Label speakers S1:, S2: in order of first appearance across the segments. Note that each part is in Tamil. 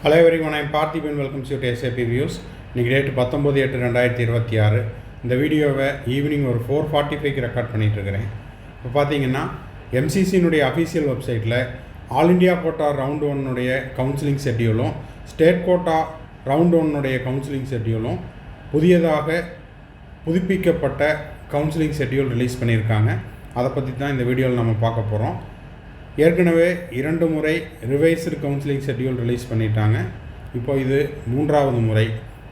S1: Hello everyone, I am Parthiban. Welcome to SAP Views. இன்னைக்கு டேட் 19/8/2026. இந்த வீடியோவை ஈவினிங் ஒரு 4:45 ரெக்கார்ட் பண்ணிகிட்டு இருக்கிறேன். இப்போ பார்த்தீங்கன்னா எம்சிசியினுடைய அஃபீஷியல் வெப்சைட்டில் ஆல் இண்டியா கோட்டா ரவுண்ட் ஒன்னுடைய கவுன்சிலிங் ஷெட்யூலும் ஸ்டேட் கோட்டா ரவுண்ட் ஒன்னுடைய கவுன்சிலிங் ஷெட்யூலும் புதுப்பிக்கப்பட்ட கவுன்சிலிங் ஷெட்யூல் ரிலீஸ் பண்ணியிருக்காங்க. அதை பற்றி தான் இந்த வீடியோவில் நம்ம பார்க்க போகிறோம். ஏற்கனவே 2 முறை ரிவைஸ்டு கவுன்சிலிங் ஷெட்யூல் ரிலீஸ் பண்ணிட்டாங்க. இப்போ இது 3வது முறை.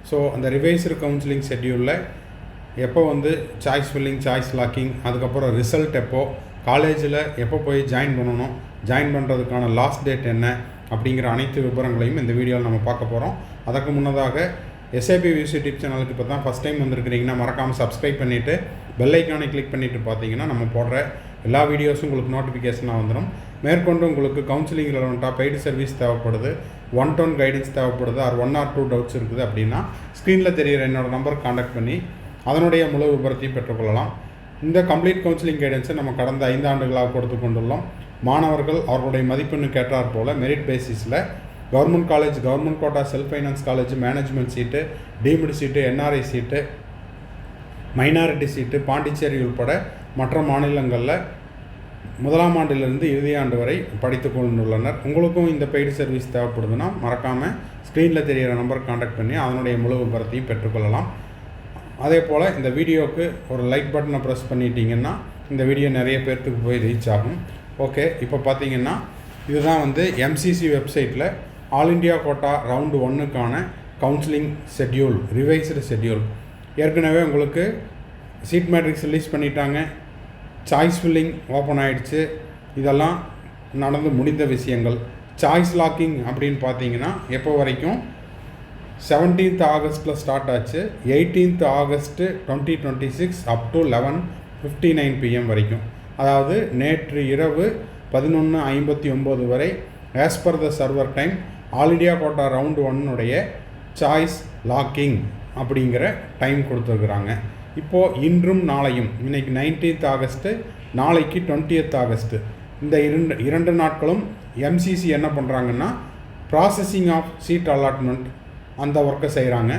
S1: ஸோ அந்த ரிவைஸ்டு கவுன்சிலிங் ஷெட்யூலில் எப்போ சாய்ஸ் ஃபில்லிங், சாய்ஸ் லாக்கிங், அதுக்கப்புறம் ரிசல்ட் காலேஜில் எப்போ போய் ஜாயின் பண்ணணும், ஜாயின் பண்ணுறதுக்கான லாஸ்ட் டேட் என்ன அப்படிங்கிற அனைத்து விவரங்களையும் இந்த வீடியோவில் நம்ம பார்க்க போகிறோம். அதற்கு முன்னதாக SAP Views யூடியூப் சேனலுக்கு இப்போ தான் ஃபஸ்ட் டைம் வந்திருக்கிறீங்கன்னா மறக்காமல் சப்ஸ்கிரைப் பண்ணிவிட்டு பெல் ஐக்கானை கிளிக் பண்ணிவிட்டு பார்த்தீங்கன்னா நம்ம போடுற எல்லா வீடியோஸும் உங்களுக்கு நோட்டிஃபிகேஷனாக வந்துடும். மேற்கொண்டு உங்களுக்கு கவுன்சிலிங் ரெலவெண்ட்டாக பெய்டு சர்வீஸ் தேவைப்படுது, 1-to-1 கைடன்ஸ் தேவைப்படுது, ஆர் 1 or 2 டவுட்ஸ் இருக்குது அப்படின்னா ஸ்க்ரீனில் தெரிகிற என்னோடய நம்பர் காண்டாக்ட் பண்ணி அதனுடைய முழு விபரத்தையும் பெற்றுக்கொள்ளலாம். இந்த கம்ப்ளீட் கவுன்சிலிங் கைடன்ஸை நம்ம கடந்த 5 ஆண்டுகளாக கொடுத்து கொண்டுள்ளோம். மாணவர்கள் அவர்களுடைய மதிப்பெண்ணு கேட்டார் போல் மெரிட் பேசிஸில் government college, government quota, self finance college, management seat, deemed seat, NRI seat, minority seat, Pondicherry உள்பட மற்ற மாநிலங்களில் 1ஆம் ஆண்டிலிருந்து இறுதி ஆண்டு வரை படித்து கொண்டுள்ளனர். உங்களுக்கும் இந்த பெய்டு சர்வீஸ் தேவைப்படுதுன்னா மறக்காமல் ஸ்க்ரீனில் தெரிகிற நம்பர் காண்டாக்ட் பண்ணி அதனுடைய முழு விபரத்தையும் பெற்றுக்கொள்ளலாம். அதே போல் இந்த வீடியோவுக்கு ஒரு லைக் பட்டனை ப்ரெஸ் பண்ணிட்டீங்கன்னா இந்த வீடியோ நிறைய பேர்த்துக்கு போய் ரீச் ஆகும். ஓகே, இப்போ பார்த்தீங்கன்னா இதுதான் எம்சிசி வெப்சைட்டில் ஆல் இண்டியா கோட்டா ரவுண்டு 1க்கான கவுன்சிலிங் ஷெட்யூல், ரிவைஸ்டு ஷெட்யூல். ஏற்கனவே உங்களுக்கு சீட் மேட்ரிக்ஸ் ரிலீஸ் பண்ணிட்டாங்க, சாய்ஸ் ஃபில்லிங் ஓப்பன் ஆகிடுச்சு. இதெல்லாம் நடந்து முடிந்த விஷயங்கள். சாய்ஸ் லாக்கிங் அப்படின்னு பார்த்தீங்கன்னா எப்போ வரைக்கும் 17th ஆகஸ்ட்டில் ஸ்டார்ட் ஆச்சு, 18th August 2026 up to 11:59 PM வரைக்கும். அதாவது நேற்று இரவு 11:59 வரை as per the server time all India quota round 1 choice locking அப்படிங்கிற டைம் கொடுத்துருக்குறாங்க. இப்போது இன்றும் நாளையும், இன்றைக்கி 19th ஆகஸ்ட்டு, நாளைக்கு 20th ஆகஸ்ட்டு, இந்த இரண்டு நாட்களும் எம்சிசி என்ன பண்ணுறாங்கன்னா ப்ராசஸிங் ஆஃப் சீட் அலாட்மெண்ட் அந்த ஒர்க்கை செய்கிறாங்க.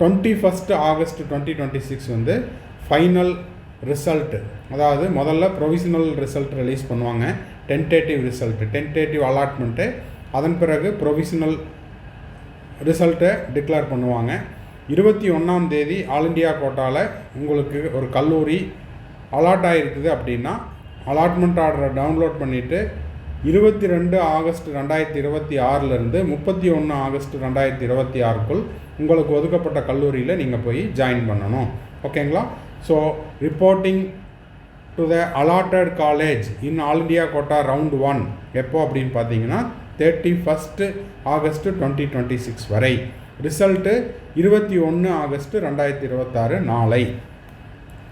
S1: 21st ஆகஸ்ட் 2026 ஃபைனல் ரிசல்ட், அதாவது முதல்ல ப்ரொவிஷனல் ரிசல்ட் ரிலீஸ் பண்ணுவாங்க, டென்டேட்டிவ் ரிசல்ட்டு, டென்டேட்டிவ் அலாட்மெண்ட்டு, அதன் பிறகு ப்ரொவிஷனல் ரிசல்ட்டை டிக்ளேர் பண்ணுவாங்க. 21ஆம் தேதி ஆல் இண்டியா கோட்டாவில் உங்களுக்கு ஒரு கல்லூரி அலாட் ஆகிருக்குது அப்படின்னா அலாட்மெண்ட் ஆர்டரை டவுன்லோட் பண்ணிவிட்டு 22 ஆகஸ்ட் 2026 31 ஆகஸ்ட் 2026 உங்களுக்கு ஒதுக்கப்பட்ட கல்லூரியில் நீங்கள் போய் ஜாயின் பண்ணணும். ஓகேங்களா? So reporting to the allotted college in all India quota round 1 எப்போ அப்படின்னு பார்த்தீங்கன்னா 31st ஆகஸ்ட் 2026 வரை. ரிசல்ட்டு 21 ஆகஸ்ட் 2026 நாளை.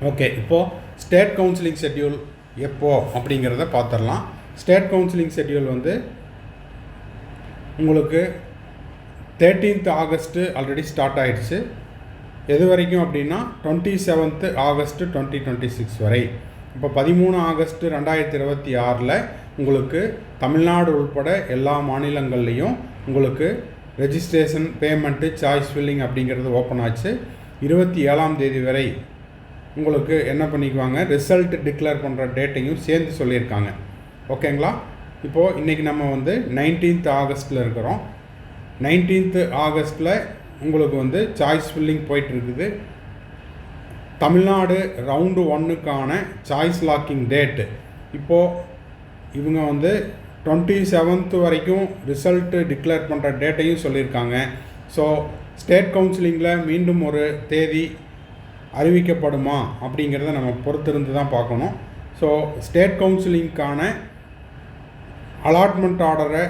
S1: ஓகே, இப்போது ஸ்டேட் கவுன்சிலிங் ஷெட்யூல் எப்போ அப்படிங்கிறத பார்த்துடலாம். ஸ்டேட் கவுன்சிலிங் ஷெட்யூல் உங்களுக்கு 13th ஆகஸ்ட்டு ஆல்ரெடி ஸ்டார்ட் ஆகிடுச்சு. எது வரைக்கும் அப்படின்னா 27th ஆகஸ்ட் 2026 வரை. இப்போ 13 ஆகஸ்ட் 2026 உங்களுக்கு தமிழ்நாடு உள்பட எல்லா மாநிலங்கள்லேயும் உங்களுக்கு ரெஜிஸ்ட்ரேஷன், பேமெண்ட்டு, சாய்ஸ் ஃபில்லிங் அப்படிங்கிறது ஓப்பன் ஆச்சு. 27ஆம் தேதி வரை உங்களுக்கு என்ன பண்ணிக்குவாங்க, ரிசல்ட் டிக்ளேர் பண்ணுற டேட்டையும் சேர்ந்து சொல்லியிருக்காங்க. ஓகேங்களா? இப்போது இன்றைக்கி நம்ம 19th ஆகஸ்ட்டில் இருக்கிறோம். 19th ஆகஸ்ட்டில் உங்களுக்கு சாய்ஸ் ஃபில்லிங் போயிட்டுருக்குது. தமிழ்நாடு ரவுண்டு 1க்கான சாய்ஸ் லாக்கிங் டேட்டு இப்போது இவங்க 27th வரைக்கும் ரிசல்ட்டு டிக்ளேர் பண்ணுற டேட்டையும் சொல்லியிருக்காங்க. ஸோ ஸ்டேட் கவுன்சிலிங்கில் மீண்டும் ஒரு தேதி அறிவிக்கப்படுமா அப்படிங்கிறத நம்ம பொறுத்திருந்து தான் பார்க்கணும். ஸோ ஸ்டேட் கவுன்சிலிங்க்கான அலாட்மெண்ட் ஆர்டரை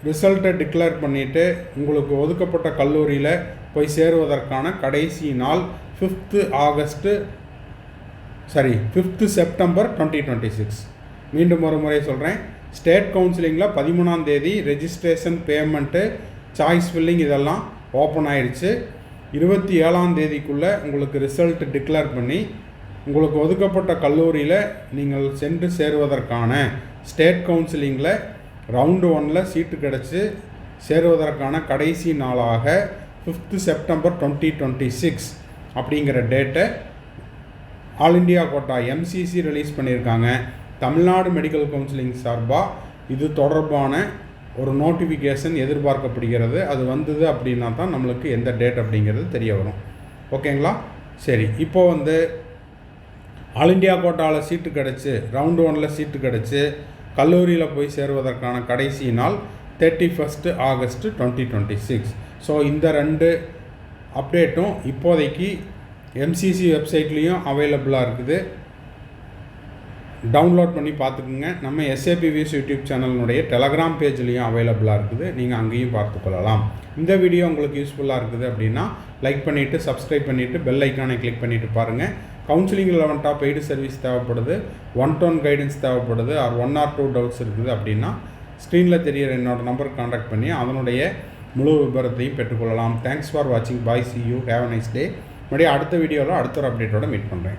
S1: ரிசல்ட்டை டிக்ளேர் பண்ணிவிட்டு உங்களுக்கு ஒதுக்கப்பட்ட கல்லூரியில் போய் சேருவதற்கான கடைசி நாள் 5th செப்டம்பர் 2026. மீண்டும் ஒரு முறை சொல்கிறேன், ஸ்டேட் கவுன்சிலிங்கில் 13ஆம் தேதி ரெஜிஸ்ட்ரேஷன், பேமெண்ட்டு, சாய்ஸ் ஃபில்லிங் இதெல்லாம் ஓப்பன் ஆயிடுச்சு. 27ஆம் தேதிக்குள்ளே உங்களுக்கு ரிசல்ட் டிக்ளேர் பண்ணி உங்களுக்கு ஒதுக்கப்பட்ட கல்லூரியில் நீங்கள் சென்று சேருவதற்கான ஸ்டேட் கவுன்சிலிங்கில் ரவுண்டு 1 சீட்டு கிடச்சி சேருவதற்கான கடைசி நாளாக 5th செப்டம்பர் 2026 அப்படிங்கிற டேட்டை all India quota MCC release பண்ணியிருக்காங்க. தமிழ்நாடு மெடிக்கல் கவுன்சிலிங் சார்பாக இது தொடர்பான ஒரு நோட்டிஃபிகேஷன் எதிர்பார்க்கப்படுகிறது. அது வந்தது அப்படின்னா தான் நம்மளுக்கு எந்த டேட் அப்படிங்கிறது தெரிய வரும். ஓகேங்களா? சரி, இப்போது ஆல் இண்டியா கோட்டாவில் சீட்டு கிடச்சி ரவுண்டு 1 சீட்டு கிடச்சி கல்லூரியில் போய் சேருவதற்கான கடைசி நாள் 31 ஆகஸ்ட் 2026. ஸோ இந்த 2 அப்டேட்டும் இப்போதைக்கு எம்சிசி வெப்சைட்லேயும் அவைலபிளாக இருக்குது. டவுன்லோட் பண்ணி பார்த்துக்குங்க. நம்ம SAPVS யூடியூப் சேனலினுடைய டெலகிராம் பேஜ்லேயும் அவைலபிளாக இருக்குது. நீங்கள் அங்கேயும் பார்த்துக்கொள்ளலாம். இந்த வீடியோ உங்களுக்கு யூஸ்ஃபுல்லாக இருக்குது அப்படின்னா லைக் பண்ணிவிட்டு சப்ஸ்கிரைப் பண்ணிவிட்டு பெல் ஐக்கானை கிளிக் பண்ணிவிட்டு பாருங்கள். கவுன்சிலிங் ரெலவெண்ட்டாக பெய்டு சர்வீஸ் தேவைப்படுது, 1-to-1 கைடன்ஸ் தேவைப்படுது, ஆர் 1 or 2 டவுட்ஸ் இருக்குது அப்படின்னா ஸ்க்ரீனில் தெரிகிற என்னோடய நம்பருக்கு கான்டாக்ட் பண்ணி அதனுடைய முழு விபரத்தையும் பெற்றுக்கொள்ளலாம். தேங்க்ஸ் ஃபார் வாட்சிங். பாய், see you, have a nice day. மறுபடியும் அடுத்த வீடியோவில் அடுத்த ஒரு அப்டேட்டோடு மீட் பண்ணுறேன்.